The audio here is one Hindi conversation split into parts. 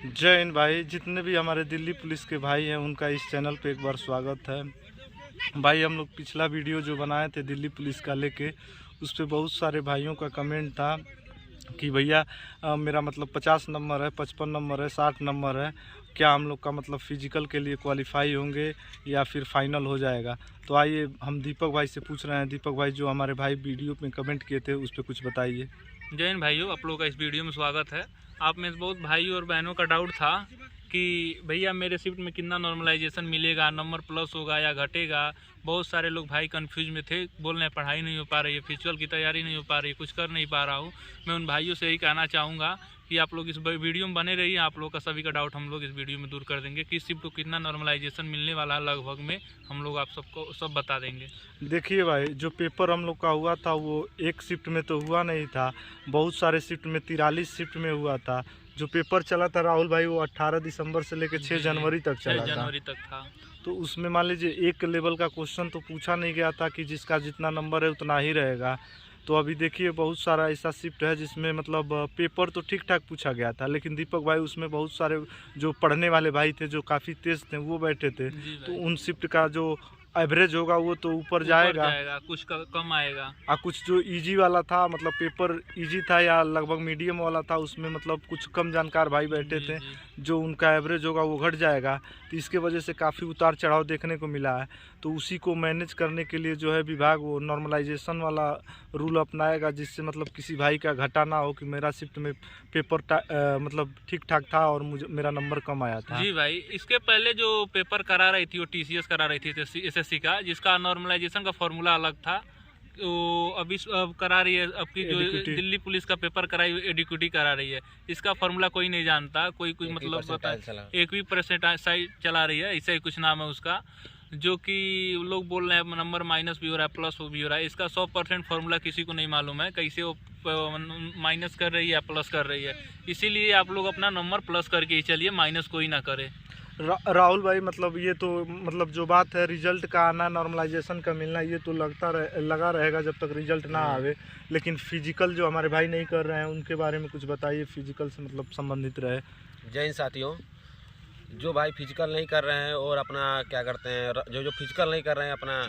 जय हिंद भाई। जितने भी हमारे दिल्ली पुलिस के भाई हैं उनका इस चैनल पे एक बार स्वागत है। भाई हम लोग पिछला वीडियो जो बनाए थे दिल्ली पुलिस का लेके, उस पर बहुत सारे भाइयों का कमेंट था कि भैया मेरा मतलब 50 नंबर है, 55 नंबर है, 60 नंबर है, क्या हम लोग का मतलब फिजिकल के लिए क्वालिफाई होंगे या फिर फाइनल हो जाएगा। तो आइए हम दीपक भाई से पूछ रहे हैं। दीपक भाई जो हमारे भाई वीडियो में कमेंट किए थे उस पर कुछ बताइए। जय हिंद भाइयों, आप लोगों का इस वीडियो में स्वागत है। आप में बहुत भाइयों और बहनों का डाउट था कि भैया मेरे शिफ्ट में कितना नॉर्मलाइजेशन मिलेगा, नंबर प्लस होगा या घटेगा। बहुत सारे लोग भाई कंफ्यूज में थे, बोल रहे हैं पढ़ाई नहीं हो पा रही है, फिजिकल की तैयारी नहीं हो पा रही है, कुछ कर नहीं पा रहा हूँ। मैं उन भाइयों से यही कहना चाहूँगा कि आप लोग इस वीडियो में बने रहिए। आप लोग का सभी का डाउट हम लोग इस वीडियो में दूर कर देंगे। किस शिफ्ट को कितना नॉर्मलाइजेशन मिलने वाला है लगभग में हम लोग आप सबको सब बता देंगे। देखिए भाई, जो पेपर हम लोग का हुआ था वो एक शिफ्ट में तो हुआ नहीं था, बहुत सारे शिफ्ट में 43 शिफ्ट में हुआ था। जो पेपर चला था राहुल भाई वो 18 दिसंबर से लेकर 6 जनवरी तक चला 6 जनवरी तक था। तो उसमें मान लीजिए एक लेवल का क्वेश्चन तो पूछा नहीं गया था कि जिसका जितना नंबर है उतना ही रहेगा। तो अभी देखिए बहुत सारा ऐसा शिफ्ट है जिसमें मतलब पेपर तो ठीक ठाक पूछा गया था, लेकिन दीपक भाई उसमें बहुत सारे जो पढ़ने वाले भाई थे जो काफ़ी तेज थे वो बैठे थे। तो उन शिफ्ट का जो एवरेज होगा वो तो ऊपर जाएगा, कुछ कम आएगा। और कुछ जो इजी वाला था मतलब पेपर इजी था या लगभग मीडियम वाला था उसमें मतलब कुछ कम जानकार भाई बैठे थे, जो उनका एवरेज होगा वो घट जाएगा। तो इसके वजह से काफ़ी उतार चढ़ाव देखने को मिला है। तो उसी को मैनेज करने के लिए जो है विभाग वो नॉर्मलाइजेशन वाला रूल अपनाएगा, जिससे मतलब किसी भाई का घाटा ना हो कि मेरा शिफ्ट में पेपर मतलब ठीक ठाक था और मुझे मेरा नंबर कम आया था। जी भाई, इसके पहले जो पेपर करा रही थी वो TCS करा रही थी SSC का, जिसका नॉर्मलाइजेशन का फॉर्मूला अलग था। तो अभी अब करा रही है, अब की जो दिल्ली पुलिस का पेपर कराई एडिक्यूटी करा रही है। इसका फॉर्मूला कोई नहीं जानता, कोई मतलब 1% चला रही है, ऐसा ही कुछ नाम है उसका। जो कि लोग बोल रहे हैं नंबर माइनस भी हो रहा है, प्लस भी हो रहा है। इसका 100% फॉर्मूला किसी को नहीं मालूम है, कैसे वो माइनस कर रही है या प्लस कर रही है। इसीलिए आप लोग अपना नंबर प्लस करके ही चलिए, माइनस कोई ना करे। राहुल भाई मतलब ये तो मतलब जो बात है रिजल्ट का आना, नॉर्मलाइजेशन का मिलना, ये तो लगा रहेगा जब तक रिजल्ट ना आवे। लेकिन फिजिकल जो हमारे भाई नहीं कर रहे हैं उनके बारे में कुछ बताइए, फिजिकल से मतलब संबंधित रहे। जय हिंद साथियों, जो भाई फिजिकल नहीं कर रहे हैं और अपना क्या करते हैं, जो फिजिकल नहीं कर रहे हैं अपना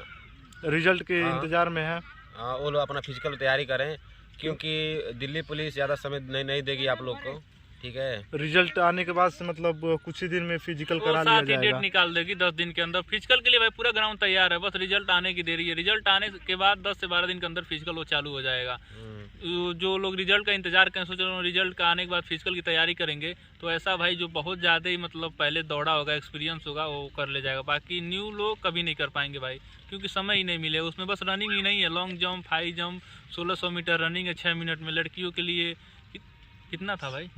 रिजल्ट के इंतजार में है, वो लोग अपना फिजिकल तैयारी करें, क्योंकि दिल्ली पुलिस ज़्यादा समय नहीं देगी आप लोग को। ठीक है, रिजल्ट आने के बाद से मतलब कुछ ही दिन में फिजिकल करा लिया जाएगा। डेट निकाल देगी 10 दिन के अंदर। फिजिकल के लिए भाई पूरा ग्राउंड तैयार है, बस रिजल्ट आने की देरी है। रिजल्ट आने के बाद 10 से 12 दिन के अंदर फिजिकल वो चालू हो जाएगा। जो लोग रिजल्ट का इंतजार करें, सोच रहे हो रिजल्ट का आने के बाद फिजिकल की तैयारी करेंगे, तो ऐसा भाई जो बहुत ज़्यादा ही मतलब पहले दौड़ा होगा, एक्सपीरियंस होगा, वो कर ले जाएगा। बाकी न्यू लोग कभी नहीं कर पाएंगे भाई, क्योंकि समय ही नहीं मिलेगा। उसमें बस रनिंग ही नहीं है, long jump, high jump, 1600 metre running है 6 मिनट में। लड़कियों के लिए कितना था भाई?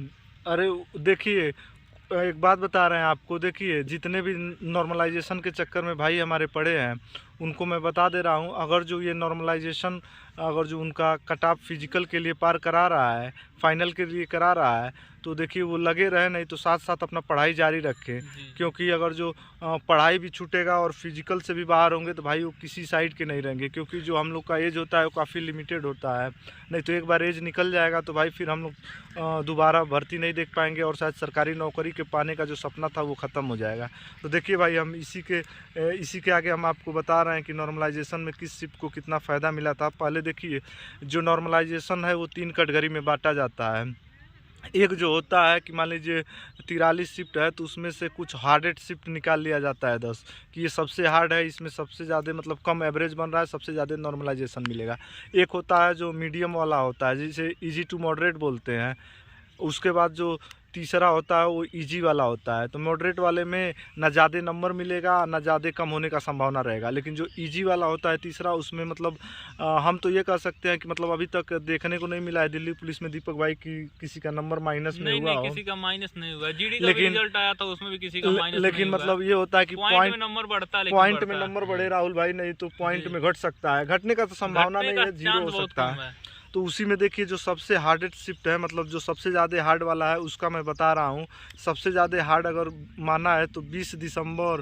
अरे देखिए, एक बात बता रहे हैं आपको, देखिए जितने भी नॉर्मलाइजेशन के चक्कर में भाई हमारे पड़े हैं उनको मैं बता दे रहा हूं, अगर जो ये नॉर्मलाइजेशन अगर जो उनका कट ऑफ फिजिकल के लिए पार करा रहा है, फाइनल के लिए करा रहा है, तो देखिए वो लगे रहे, नहीं तो साथ साथ अपना पढ़ाई जारी रखें। क्योंकि अगर जो पढ़ाई भी छूटेगा और फिजिकल से भी बाहर होंगे तो भाई वो किसी साइड के नहीं रहेंगे, क्योंकि जो हम लोग का एज होता है वो काफ़ी लिमिटेड होता है। नहीं तो एक बार एज निकल जाएगा तो भाई फिर हम लोग दोबारा भर्ती नहीं देख पाएंगे और शायद सरकारी नौकरी के पाने का जो सपना था वो ख़त्म हो जाएगा। तो देखिए भाई, हम इसी के आगे हम आपको बता रहे हैं कि नॉर्मलाइजेशन में किस शिफ्ट को कितना फ़ायदा मिला था। पहले देखिए, जो नॉर्मलाइजेशन है वो 3 कैटेगरी में बांटा जाता है। एक जो होता है कि मान लीजिए 43 शिफ्ट है तो उसमें से कुछ हार्डेड शिफ्ट निकाल लिया जाता है 10, कि ये सबसे हार्ड है, इसमें सबसे ज़्यादा मतलब कम एवरेज बन रहा है, सबसे ज़्यादा नॉर्मलाइजेशन मिलेगा। एक होता है जो मीडियम वाला होता है, जिसे इजी टू मॉडरेट बोलते हैं। उसके बाद जो तीसरा होता है वो इजी वाला होता है। तो मॉडरेट वाले में ना ज़्यादा नंबर मिलेगा ना ज़्यादा कम होने का संभावना रहेगा, लेकिन जो इजी वाला होता है तीसरा, उसमें मतलब हम तो ये कह सकते हैं कि मतलब अभी तक देखने को नहीं मिला है दिल्ली पुलिस में दीपक भाई की किसी का नंबर माइनस में हुआ हो। किसी का माइनस नहीं हुआ। जीडी का रिजल्ट आया था उसमें भी किसी का माइनस, लेकिन मतलब ये होता है कि पॉइंट में नंबर बढ़ता है, पॉइंट में नंबर बढ़े राहुल भाई, नहीं तो पॉइंट में घट सकता है, घटने का तो संभावना नहीं है, 0 हो सकता है। तो उसी में देखिए जो सबसे हार्डेस्ट शिफ्ट है, मतलब जो सबसे ज़्यादा हार्ड वाला है उसका मैं बता रहा हूँ। सबसे ज़्यादा हार्ड अगर माना है तो 20 दिसंबर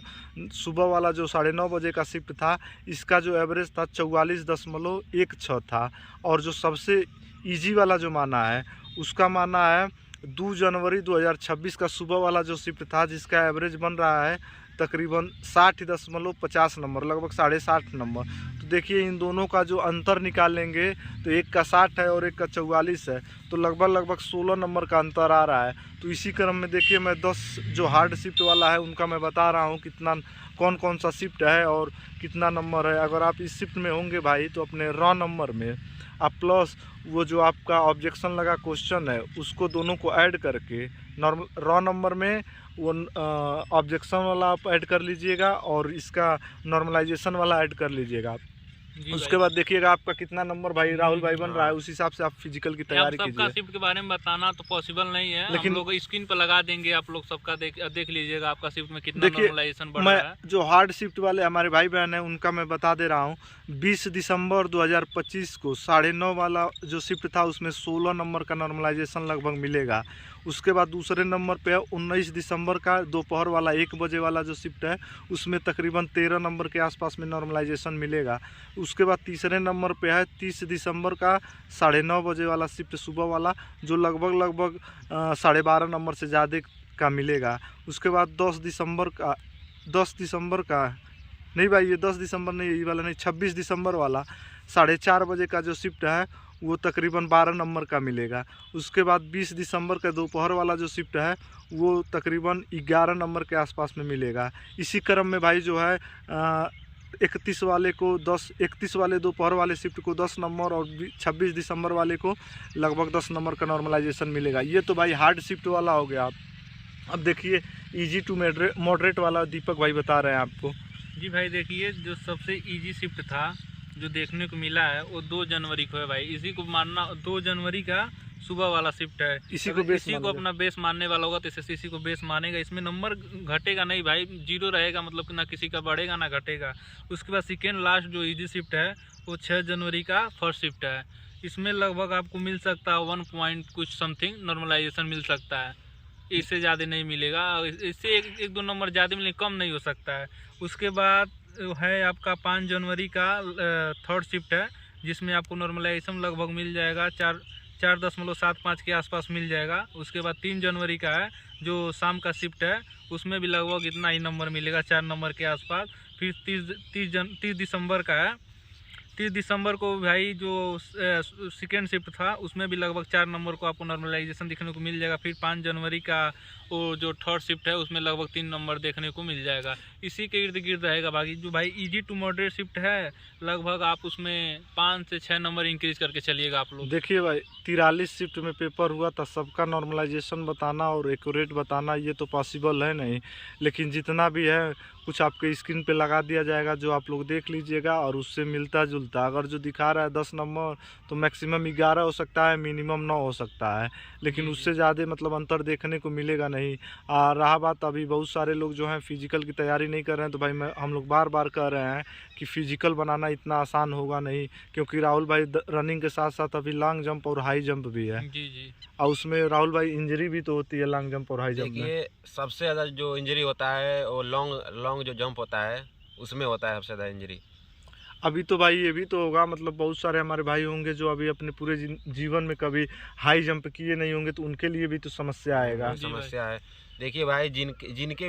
सुबह वाला जो 9:30 बजे का शिफ्ट था, इसका जो एवरेज था 44.16 था। और जो सबसे इजी वाला जो माना है उसका माना है 2 जनवरी 2026 का सुबह वाला जो शिफ्ट था, जिसका एवरेज बन रहा है तकरीबन 60.50 नंबर, लगभग 60.5 नंबर। तो देखिए इन दोनों का जो अंतर निकालेंगे तो एक का 60 है और एक का 44 है, तो लगभग 16 नंबर का अंतर आ रहा है। तो इसी क्रम में देखिए मैं 10 जो हार्ड शिफ्ट वाला है उनका मैं बता रहा हूँ कितना कौन कौन सा शिफ्ट है और कितना नंबर है। अगर आप इस शिफ्ट में होंगे भाई तो अपने रॉ नंबर में आप प्लस वो जो आपका ऑब्जेक्शन लगा क्वेश्चन है उसको दोनों को ऐड करके नॉर्मल रॉ नंबर में वो ऑब्जेक्शन वाला आप ऐड कर लीजिएगा और इसका नॉर्मलाइजेशन वाला ऐड कर लीजिएगा। उसके बाद देखिएगा आपका कितना नंबर भाई राहुल भाई बन रहा है, उस हिसाब से आप फिजिकल की तैयारी कीजिए। सबका शिफ्ट के बारे में बताना तो पॉसिबल नहीं है, लेकिन हम लोग स्क्रीन पर लगा देंगे, आप लोग सबका देख लीजिएगा आपका शिफ्ट में कितना नॉर्मलाइजेशन बढ़ रहा है। जो हार्ड शिफ्ट वाले हमारे भाई बहन है उनका मैं बता दे रहा हूँ। 20 दिसंबर 2025 को 9:30 वाला जो शिफ्ट था उसमें 16 नंबर का नॉर्मलाइजेशन लगभग मिलेगा। उसके बाद दूसरे नंबर पे 19 दिसंबर का दोपहर वाला 1 बजे वाला जो शिफ्ट है उसमें तकरीबन 13 नंबर के आसपास में नॉर्मलाइजेशन मिलेगा। उसके बाद तीसरे नंबर पे है 30 दिसंबर का 9:30 बजे वाला शिफ्ट सुबह वाला, जो लगभग 12.5 नंबर से ज़्यादा का मिलेगा। उसके बाद 10 दिसंबर का नहीं भाई, ये 10 दिसंबर नहीं, ये वाला नहीं, 26 दिसंबर वाला 4:30 बजे का जो शिफ्ट है वो तकरीबन 12 नंबर का मिलेगा। उसके बाद 20 दिसंबर का दोपहर वाला जो शिफ्ट है वो तकरीबन 11 नंबर के आसपास में मिलेगा। इसी क्रम में भाई जो है 31 वाले दोपहर वाले शिफ्ट को 10 नंबर और 26 दिसंबर वाले को लगभग 10 नंबर का नॉर्मलाइजेशन मिलेगा। ये तो भाई हार्ड शिफ्ट वाला हो गया। अब देखिए इजी टू मॉडरेट वाला दीपक भाई बता रहे हैं आपको। जी भाई देखिए, जो सबसे इजी शिफ्ट था जो देखने को मिला है वो 2 जनवरी को है भाई। इसी को मानना 2 जनवरी का सुबह वाला शिफ्ट है, इसी को अपना बेस मानने वाला होगा तो इसी को बेस मानेगा। इसमें नंबर घटेगा नहीं भाई, 0 रहेगा, मतलब कि ना किसी का बढ़ेगा ना घटेगा। उसके बाद सेकेंड लास्ट जो इजी शिफ्ट है वो 6 जनवरी का फर्स्ट शिफ्ट है। इसमें लगभग आपको मिल सकता है 1 पॉइंट कुछ समथिंग नॉर्मलाइजेशन मिल सकता है, इससे ज़्यादा नहीं मिलेगा। इससे एक दो नंबर ज़्यादा मिलेंगे, कम नहीं हो सकता है। उसके बाद है आपका 5 जनवरी का थर्ड शिफ्ट है, जिसमें आपको नॉर्मलाइजेशन लगभग मिल जाएगा 4.75 के आसपास मिल जाएगा। उसके बाद 3 जनवरी का है जो शाम का शिफ्ट है, उसमें भी लगभग इतना ही नंबर मिलेगा, 4 नंबर के आसपास। फिर 30 दिसंबर का है। 30 दिसंबर को भाई जो सेकेंड शिफ्ट था उसमें भी लगभग 4 नंबर को आपको नॉर्मलाइजेशन देखने को मिल जाएगा। फिर 5 जनवरी का वो जो थर्ड शिफ्ट है उसमें लगभग 3 नंबर देखने को मिल जाएगा। इसी के इर्द गिर्द रहेगा। बाकी जो भाई इजी टू मॉडरेट शिफ्ट है लगभग आप उसमें 5 से 6 नंबर इंक्रीज करके चलिएगा आप लोग। देखिए भाई 43 शिफ्ट में पेपर हुआ था, सबका नॉर्मलाइजेशन बताना और एक्यूरेट बताना ये तो पॉसिबल है नहीं, लेकिन जितना भी है कुछ आपके स्क्रीन पे लगा दिया जाएगा जो आप लोग देख लीजिएगा और उससे मिलता जुलता। अगर जो दिखा रहा है 10 नंबर तो मैक्सिमम 11 हो सकता है, मिनिमम 9 हो सकता है, लेकिन उससे ज़्यादा मतलब अंतर देखने को मिलेगा नहीं। रहा बात अभी बहुत सारे लोग जो हैं फिजिकल की तैयारी नहीं कर रहे हैं, तो भाई हम लोग बार बार कह रहे हैं कि फिजिकल बनाना इतना आसान होगा नहीं, क्योंकि राहुल भाई रनिंग के साथ साथ अभी लॉन्ग जंप और हाई जंप भी है। जी और उसमें राहुल भाई इंजरी भी तो होती है लॉन्ग जंप और हाई जंप में। देखिए सबसे ज़्यादा जो इंजरी होता है वो लॉन्ग जो जंप होता है उसमें होता है सबसे ज़्यादा इंजरी। अभी तो भाई ये भी तो होगा, मतलब बहुत सारे हमारे भाई होंगे जो अभी अपने पूरे जीवन में कभी हाई जंप किए नहीं होंगे, तो उनके लिए भी तो समस्या आएगा। समस्या है। देखिए भाई जिनके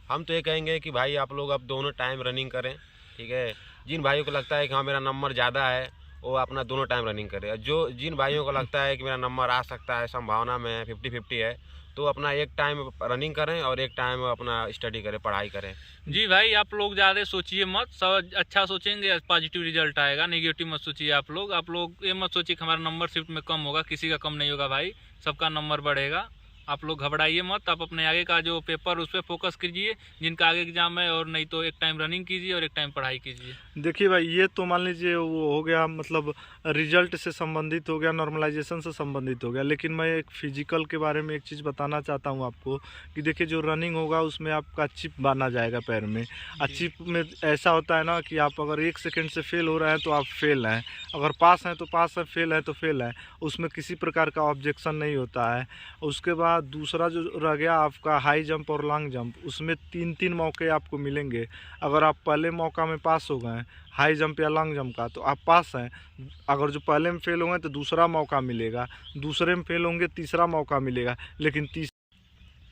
हम तो ये कहेंगे कि भाई आप लोग अब दोनों टाइम रनिंग करें, ठीक है। जिन भाइयों को लगता है कि हाँ मेरा नंबर ज़्यादा है वो अपना दोनों टाइम रनिंग करे। जिन भाइयों को लगता है कि मेरा नंबर आ सकता है, संभावना में 50-50 है, तो अपना एक टाइम रनिंग करें और एक टाइम अपना स्टडी करें, पढ़ाई करें। जी भाई आप लोग ज़्यादा सोचिए मत, सब अच्छा सोचेंगे पॉजिटिव रिजल्ट आएगा, नेगेटिव मत सोचिए। आप लोग ये मत सोचिए कि हमारा नंबर शिफ्ट में कम होगा, किसी का कम नहीं होगा भाई, सबका नंबर बढ़ेगा। आप लोग घबराइए मत, आप अपने आगे का जो पेपर उस पर फोकस कीजिए, जिनका आगे एग्जाम है, और नहीं तो एक टाइम रनिंग कीजिए और एक टाइम पढ़ाई कीजिए। देखिए भाई ये तो मान लीजिए वो हो गया, मतलब रिजल्ट से संबंधित हो गया, नॉर्मलाइजेशन से संबंधित हो गया, लेकिन मैं एक फिजिकल के बारे में एक चीज़ बताना चाहता हूँ आपको कि देखिए जो रनिंग होगा उसमें आपका चिप बांधा जाएगा पैर में। चिप में ऐसा होता है ना कि आप अगर 1 सेकेंड से फेल हो रहे हैं तो आप फेल हैं, अगर पास हैं तो पास है, फेल है तो फेल है, उसमें किसी प्रकार का ऑब्जेक्शन नहीं होता है। उसके बाद दूसरा जो रह गया आपका हाई जंप और लॉन्ग जंप, उसमें 3-3 मौके आपको मिलेंगे। अगर आप पहले मौका में पास हो गए हाई जंप या लॉन्ग जंप का तो आप पास हैं। अगर जो पहले में फेल होंगे तो दूसरा मौका मिलेगा, दूसरे में फेल होंगे तीसरा मौका मिलेगा। लेकिन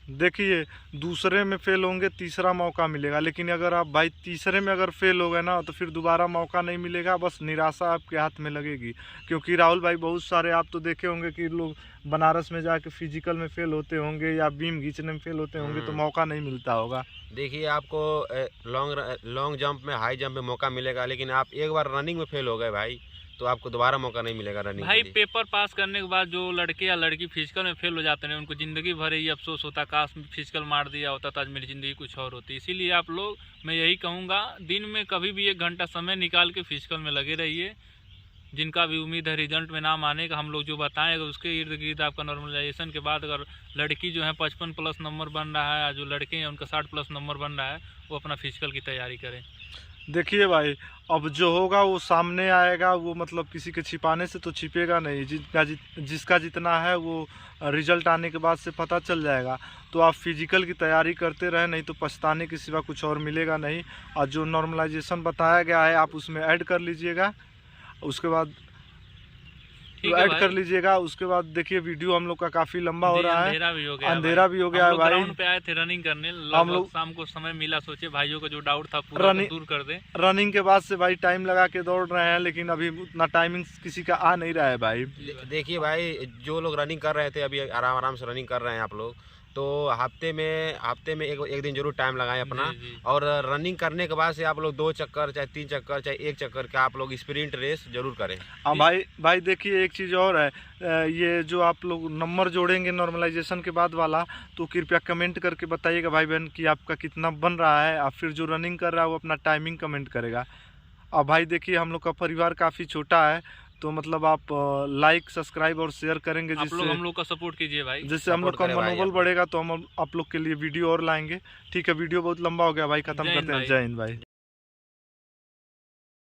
देखिए, दूसरे में फेल होंगे तीसरा मौका मिलेगा, लेकिन अगर आप भाई तीसरे में अगर फेल हो गए ना तो फिर दोबारा मौका नहीं मिलेगा, बस निराशा आपके हाथ में लगेगी। क्योंकि राहुल भाई बहुत सारे आप तो देखे होंगे कि लोग बनारस में जाके फिजिकल में फेल होते होंगे या बीम खींचने में फेल होते होंगे तो मौका नहीं मिलता होगा। देखिए, आपको लॉन्ग जंप में हाई जंप में मौका मिलेगा, लेकिन आप एक बार रनिंग में फेल हो गए भाई तो आपको दोबारा मौका नहीं मिलेगा रनिंग भाई। के लिए। पेपर पास करने के बाद जो लड़के या लड़की फिजिकल में फेल हो जाते हैं उनको ज़िंदगी भर ही अफसोस होता, काश फिजिकल मार दिया होता तो आज मेरी ज़िंदगी कुछ और होती। इसीलिए आप लोग, मैं यही कहूँगा, दिन में कभी भी 1 घंटा समय निकाल के फिजिकल में लगे रहिए। जिनका भी उम्मीद है रिजल्ट में नाम आने का, हम लोग जो बताएं अगर उसके इर्द गिर्द आपका नॉर्मलाइजेशन के बाद अगर लड़की जो है 55+ नंबर बन रहा है, जो लड़के हैं उनका 60+ नंबर बन रहा है, वो अपना फिजिकल की तैयारी करें। देखिए भाई, अब जो होगा वो सामने आएगा, वो मतलब किसी के छिपाने से तो छिपेगा नहीं। जिसका जितना है वो रिजल्ट आने के बाद से पता चल जाएगा। तो आप फिजिकल की तैयारी करते रहें, नहीं तो पछताने के सिवा कुछ और मिलेगा नहीं। और जो नॉर्मलाइजेशन बताया गया है आप उसमें ऐड कर लीजिएगा, उसके बाद ऐड कर लीजिएगा। उसके बाद देखिए, वीडियो हम लोग का काफ़ी लंबा हो रहा है, अंधेरा भी हो गया है भाई। ग्राउंड पे आए थे रनिंग करने, हम लोग शाम को समय मिला, सोचे भाइयों का जो डाउट था पूरा दूर कर दें। रनिंग के बाद से भाई टाइम लगा के दौड़ रहे हैं, लेकिन अभी उतना टाइमिंग किसी का आ नहीं रहा है भाई। देखिए भाई, जो लोग रनिंग कर रहे थे अभी आराम से रनिंग कर रहे हैं आप लोग, तो हफ्ते में एक दिन जरूर टाइम लगाएं अपना। और रनिंग करने के बाद से आप लोग 2 चक्कर चाहे 3 चक्कर चाहे 1 चक्कर का आप लोग स्प्रिंट रेस जरूर करें। हाँ भाई देखिए, एक चीज़ और है, ये जो आप लोग नंबर जोड़ेंगे नॉर्मलाइजेशन के बाद वाला, तो कृपया कमेंट करके बताइएगा भाई बहन कि आपका कितना बन रहा है। और फिर जो रनिंग कर रहा है वो अपना टाइमिंग कमेंट करेगा। और भाई देखिए, हम लोग का परिवार काफ़ी छोटा है, तो मतलब आप लाइक सब्सक्राइब और शेयर करेंगे, जिससे हम लोग का सपोर्ट कीजिए भाई। जिससे हम लोग का मनोबल बढ़ेगा, तो हम आप लोग के लिए वीडियो और लाएंगे। ठीक है, वीडियो बहुत लंबा हो गया भाई, खत्म करते हैं। जय हिंद भाई।